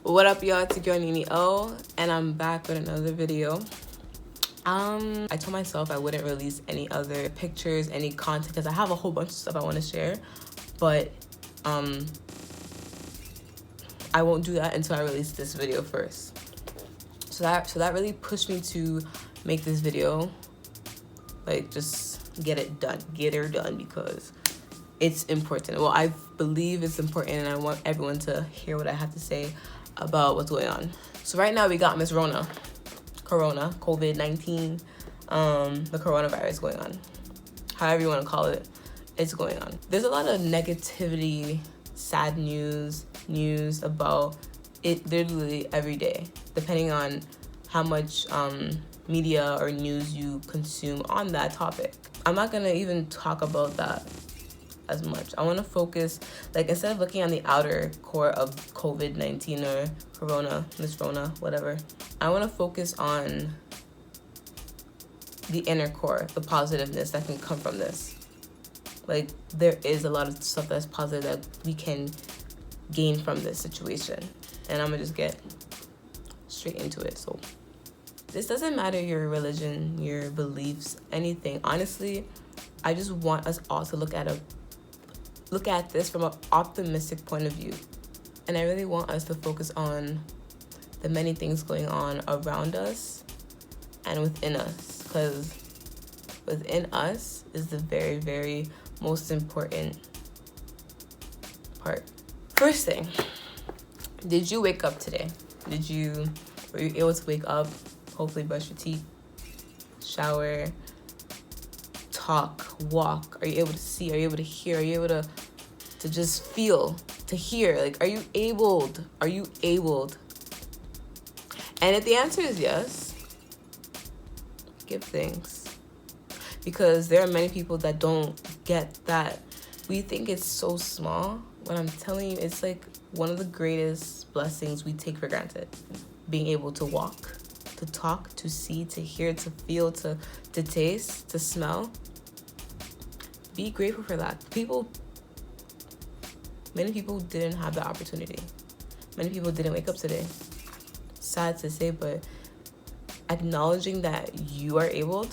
What up, y'all? It's your girl Nini O, and I'm back with another video. I told myself I wouldn't release any other pictures, any content, because I have a whole bunch of stuff I want to share, but I won't do that until I release this video first. So that really pushed me to make this video, like, just get her done, because it's important. Well, I believe it's important, and I want everyone to hear what I have to say about what's going on. So right now we got Miss Corona, COVID-19, the coronavirus going on. However you want to call it, it's going on. There's a lot of negativity, sad news about it literally every day, depending on how much media or news you consume on that topic. I'm not gonna even talk about that as much. I want to focus, like, instead of looking on the outer core of COVID-19 or Miss Rona, whatever, I want to focus on the inner core, the positiveness that can come from this. Like, there is a lot of stuff that's positive that we can gain from this situation, and I'm gonna just get straight into it. So this doesn't matter your religion, your beliefs, anything. Honestly, I just want us all to look at this from an optimistic point of view. And I really want us to focus on the many things going on around us and within us, because within us is the very, very most important part. First thing, did you wake up today? Were you able to wake up, hopefully brush your teeth, shower, talk, walk? Are you able to see? Are you able to hear? Are you able to just feel, to hear? Like, are you able? And if the answer is yes, give thanks. Because there are many people that don't get that. We think it's so small, when I'm telling you, it's like one of the greatest blessings we take for granted. Being able to walk, to talk, to see, to hear, to feel, to taste, to smell. Be grateful for that. Many people didn't have the opportunity. Many people didn't wake up today. Sad to say, but acknowledging that you are able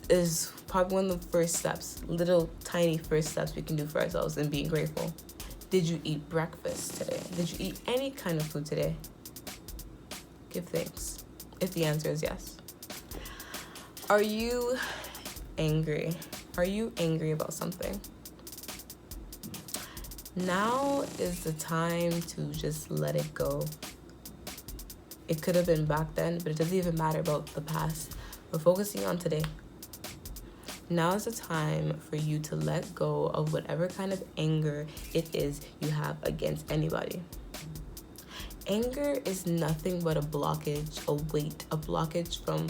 is probably one of the first steps, little tiny first steps we can do for ourselves in being grateful. Did you eat breakfast today? Did you eat any kind of food today? Give thanks, if the answer is yes. Are you angry? Are you angry about something? Now is the time to just let it go. It could have been back then, but it doesn't even matter about the past. We're focusing on today. Now is the time for you to let go of whatever kind of anger it is you have against anybody. Anger is nothing but a blockage, a weight, a blockage from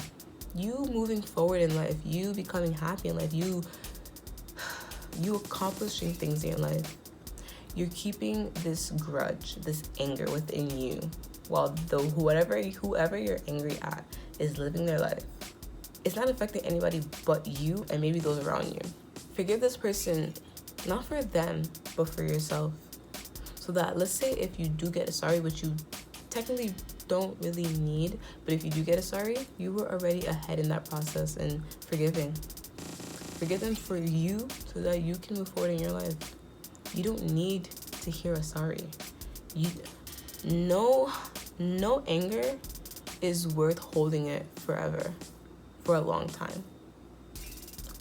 you moving forward in life, you becoming happy in life, you accomplishing things in your life. You're keeping this grudge, this anger within you, while whoever you're angry at is living their life. It's not affecting anybody but you and maybe those around you. Forgive this person, not for them, but for yourself. So that, let's say if you do get a sorry, which you technically don't really need, but if you do get a sorry, you were already ahead in that process and forgiving. Forgive them for you so that you can move forward in your life. You don't need to hear a sorry. No anger is worth holding it forever, for a long time.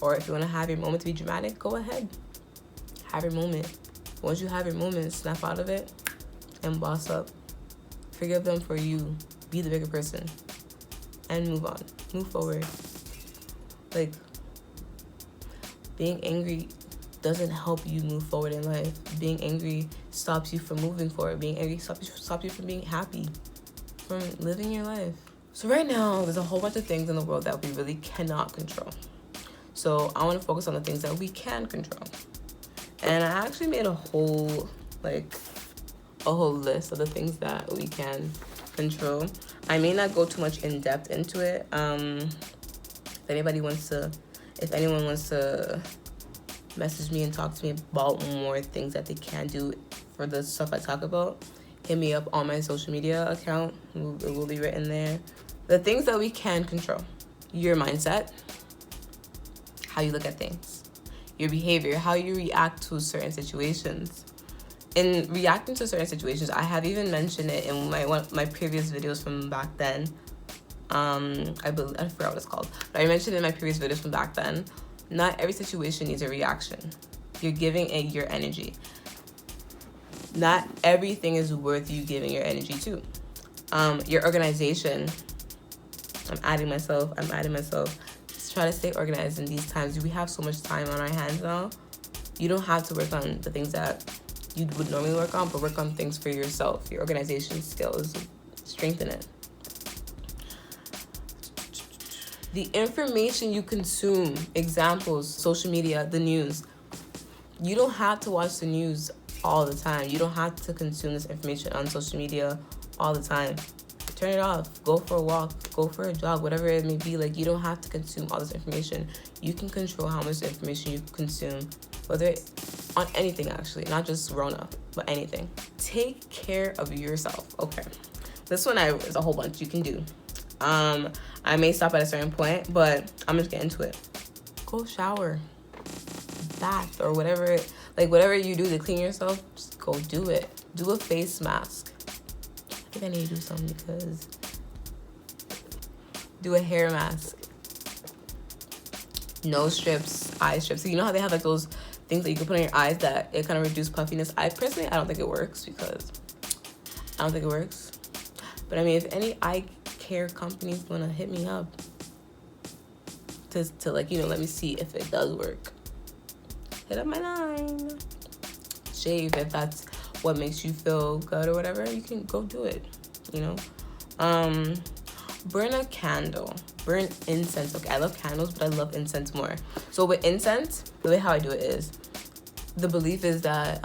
Or if you want to have your moment to be dramatic, go ahead. Have your moment. Once you have your moment, snap out of it and boss up. Forgive them for you. Be the bigger person. And move on. Move forward. Like, being angry doesn't help you move forward in life. Being angry stops you from moving forward. Being angry stops you from being happy, from living your life. So right now, there's a whole bunch of things in the world that we really cannot control. So I want to focus on the things that we can control. And I actually made a whole list of the things that we can control. I may not go too much in depth into it. If anyone wants to message me and talk to me about more things that they can do for the stuff I talk about, hit me up on my social media account. It will be written there. The things that we can control: your mindset, how you look at things, your behavior, how you react to certain situations. In reacting to certain situations, I have even mentioned it in my previous videos from back then. I forgot what it's called, but I mentioned it in my previous videos from back then. Not every situation needs a reaction. You're giving it your energy. Not everything is worth you giving your energy to. Your organization. I'm adding myself. Just try to stay organized in these times. We have so much time on our hands now. You don't have to work on the things that you would normally work on, but work on things for yourself. Your organization skills, strengthen it. The information you consume, examples, social media, the news. You don't have to watch the news all the time. You don't have to consume this information on social media all the time. Turn it off. Go for a walk. Go for a jog. Whatever it may be. Like, you don't have to consume all this information. You can control how much information you consume, whether on anything, actually, not just Rona, but anything. Take care of yourself. Okay, this one is a whole bunch you can do. I may stop at a certain point, but I'm just getting into it. Go shower, bath, or whatever you do to clean yourself. Just go do it. Do a face mask. I think I need to do something because do a hair mask. Nose strips, eye strips. So you know how they have like those things that you can put on your eyes that it kind of reduce puffiness. I don't think it works But I mean, if any eye care companies want to hit me up to like, let me see if it does work, hit up my line. Shave if that's what makes you feel good or whatever. You can go do it, Burn a candle. Burn incense. Okay, I love candles, but I love incense more. So with incense, the way how I do it is, the belief is that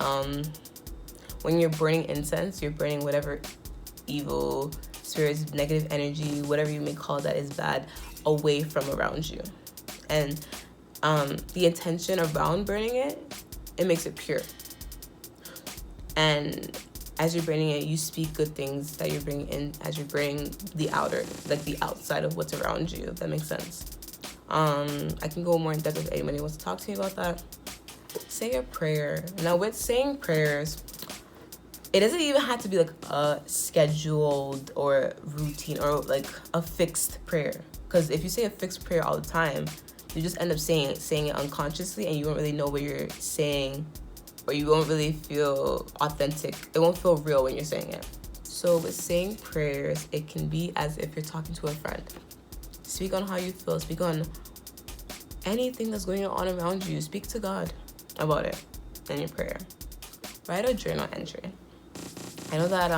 when you're burning incense, you're burning whatever evil spirits, negative energy, whatever you may call that is bad, away from around you. And the intention around burning it makes it pure. And as you're burning it, you speak good things that you're bringing in as you're burning the outer, like the outside of what's around you, if that makes sense. I can go more in depth if anybody wants to talk to me about that. Say a prayer. Now, with saying prayers, it doesn't even have to be like a scheduled or routine or like a fixed prayer. Because if you say a fixed prayer all the time, you just end up saying it unconsciously, and you won't really know what you're saying, or you won't really feel authentic. It won't feel real when you're saying it. So with saying prayers, it can be as if you're talking to a friend. Speak on how you feel. Speak on anything that's going on around you. Speak to God about it in your prayer. Write a journal entry. I know that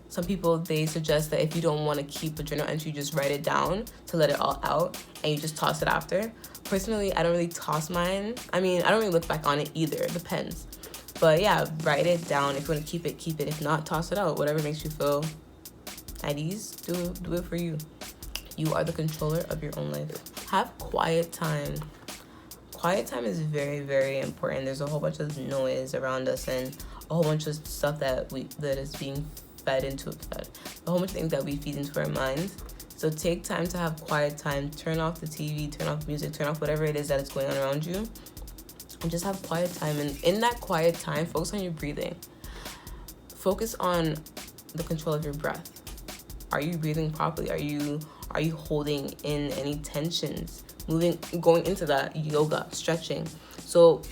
some people, they suggest that if you don't want to keep a journal entry, you just write it down to let it all out, and you just toss it after. Personally, I don't really toss mine. I mean, I don't really look back on it either. It depends. But yeah, write it down. If you want to keep it, keep it. If not, toss it out. Whatever makes you feel at ease, do it for you. You are the controller of your own life. Have quiet time. Quiet time is very, very important. There's a whole bunch of noise around us and a whole bunch of stuff that is being fed into a whole bunch of things that we feed into our minds. So take time to have quiet time. Turn off the TV, turn off music, turn off whatever it is that is going on around you, and just have quiet time. And in that quiet time, focus on your breathing. Focus on the control of your breath. Are you breathing properly? Are you holding in any tensions? Going into that yoga, stretching. So,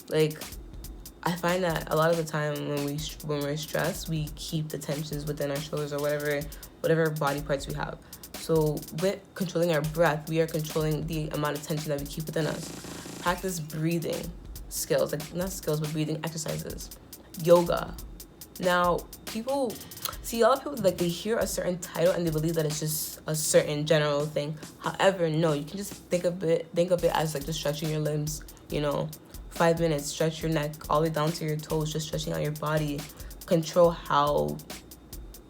like, I find that a lot of the time when we're stressed, we keep the tensions within our shoulders or whatever body parts we have. So with controlling our breath, we are controlling the amount of tension that we keep within us. Practice breathing skills, like not skills, but breathing exercises. Yoga. Now, a lot of people, like, they hear a certain title and they believe that it's just a certain general thing. However, no, you can just think of it as like just stretching your limbs, 5 minutes, stretch your neck all the way down to your toes, just stretching out your body. Control how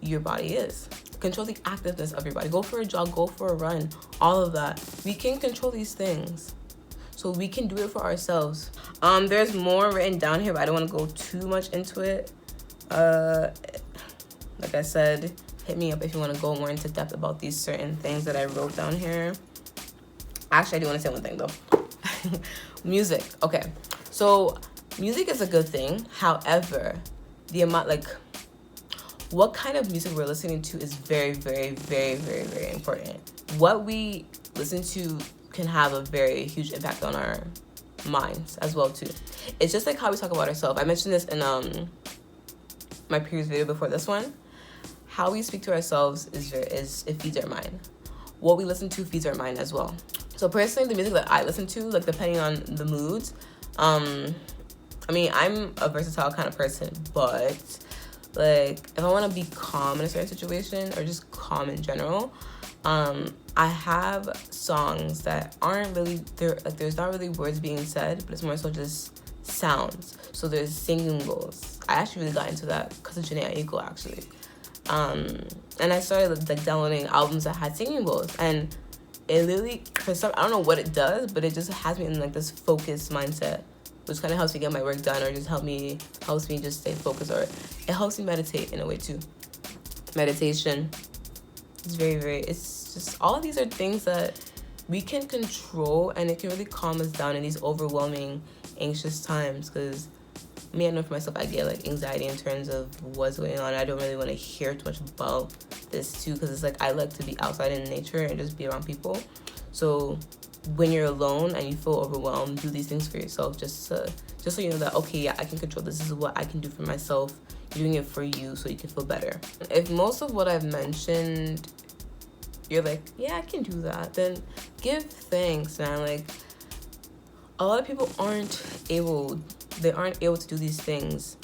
your body is. Control the activeness of your body. Go for a jog, go for a run, all of that. We can control these things. So we can do it for ourselves. There's more written down here, but I don't want to go too much into it. Like I said, hit me up if you want to go more into depth about these certain things that I wrote down here. Actually, I do want to say one thing though. Music. Okay. So music is a good thing. However, the amount, like, what kind of music we're listening to is very, very, very, very, very important. What we listen to can have a very huge impact on our minds as well too. It's just like how we talk about ourselves. I mentioned this in my previous video before this one. How we speak to ourselves it feeds our mind. What we listen to feeds our mind as well. So personally, the music that I listen to, like, depending on the moods, I mean, I'm a versatile kind of person, but like, if I want to be calm in a certain situation or just calm in general, I have songs that aren't really there. Like, there's not really words being said, but it's more so just sounds. So there's singing bowls. I actually really got into that because of Jhené Aiko, actually. And I started like downloading albums that had singing bowls, and it literally, for some, I don't know what it does, but it just has me in like this focused mindset, which kind of helps me get my work done, or just helps me just stay focused, or it helps me meditate in a way too. Meditation is very, very, it's just, all of these are things that we can control, and it can really calm us down in these overwhelming, anxious times. Because me, I know for myself, I get like anxiety in terms of what's going on. I don't really want to hear too much about this too, because it's like, I like to be outside in nature and just be around people. So when you're alone and you feel overwhelmed, do these things for yourself, just so you know that, okay, yeah, I can control this. This is what I can do for myself. You're doing it for you so you can feel better. If most of what I've mentioned, you're like, yeah, I can do that, then give thanks, man. Like, a lot of people aren't able to do these things,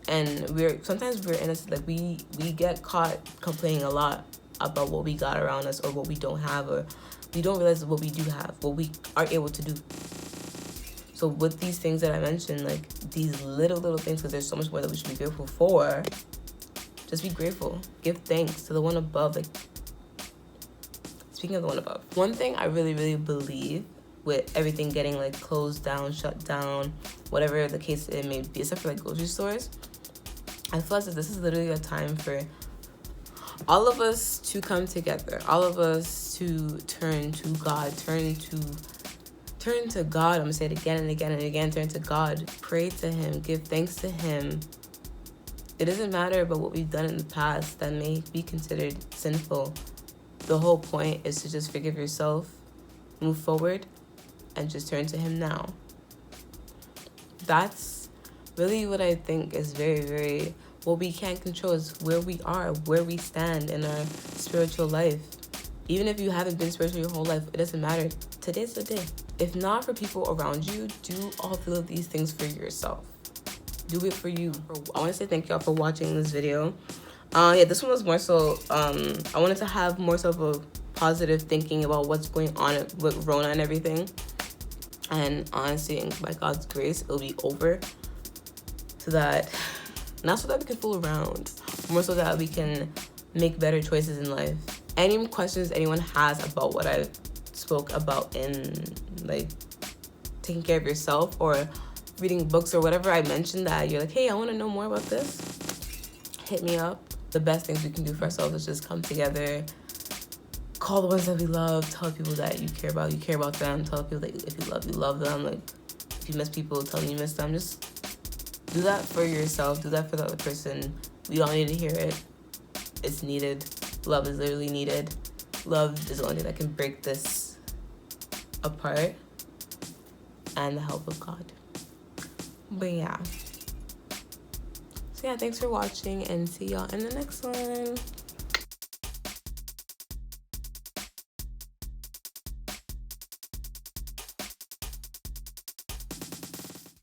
and sometimes we're in a, like, we get caught complaining a lot about what we got around us, or what we don't have, or we don't realize what we do have, what we are able to do. So with these things that I mentioned, like these little things, because there's so much more that we should be grateful for, just be grateful. Give thanks to the one above. Like, speaking of the one above, one thing I really, really believe, with everything getting like closed down, shut down, whatever the case it may be, except for like grocery stores, I feel as if this is literally a time for all of us to come together, all of us to turn to God, turn to God. I'm gonna say it again and again and again. Turn to God, pray to Him, give thanks to Him. It doesn't matter about what we've done in the past that may be considered sinful. The whole point is to just forgive yourself, move forward, and just turn to Him now. That's really what I think is very, very, what we can't control is where we are, where we stand in our spiritual life. Even if you haven't been spiritual your whole life, it doesn't matter. Today's the day. If not for people around you, do all of these things for yourself. Do it for you. I want to say thank y'all for watching this video. Yeah, this one was more so, I wanted to have more so of a positive thinking about what's going on with Rona and everything. And honestly, by God's grace, it'll be over. Not so that we can fool around, more so that we can make better choices in life. Any questions anyone has about what I spoke about in like taking care of yourself, or reading books, or whatever I mentioned that you're like, hey, I want to know more about this, hit me up. The best things we can do for ourselves is just come together, call the ones that we love, tell people that you care about them, tell people that if you love them. Like, if you miss people, tell them you miss them. Just do that for yourself, do that for the other person. We all need to hear it. It's needed. Love is literally needed. Love is the only thing that can break this apart, and the help of God. But yeah. So yeah, thanks for watching, and see y'all in the next one.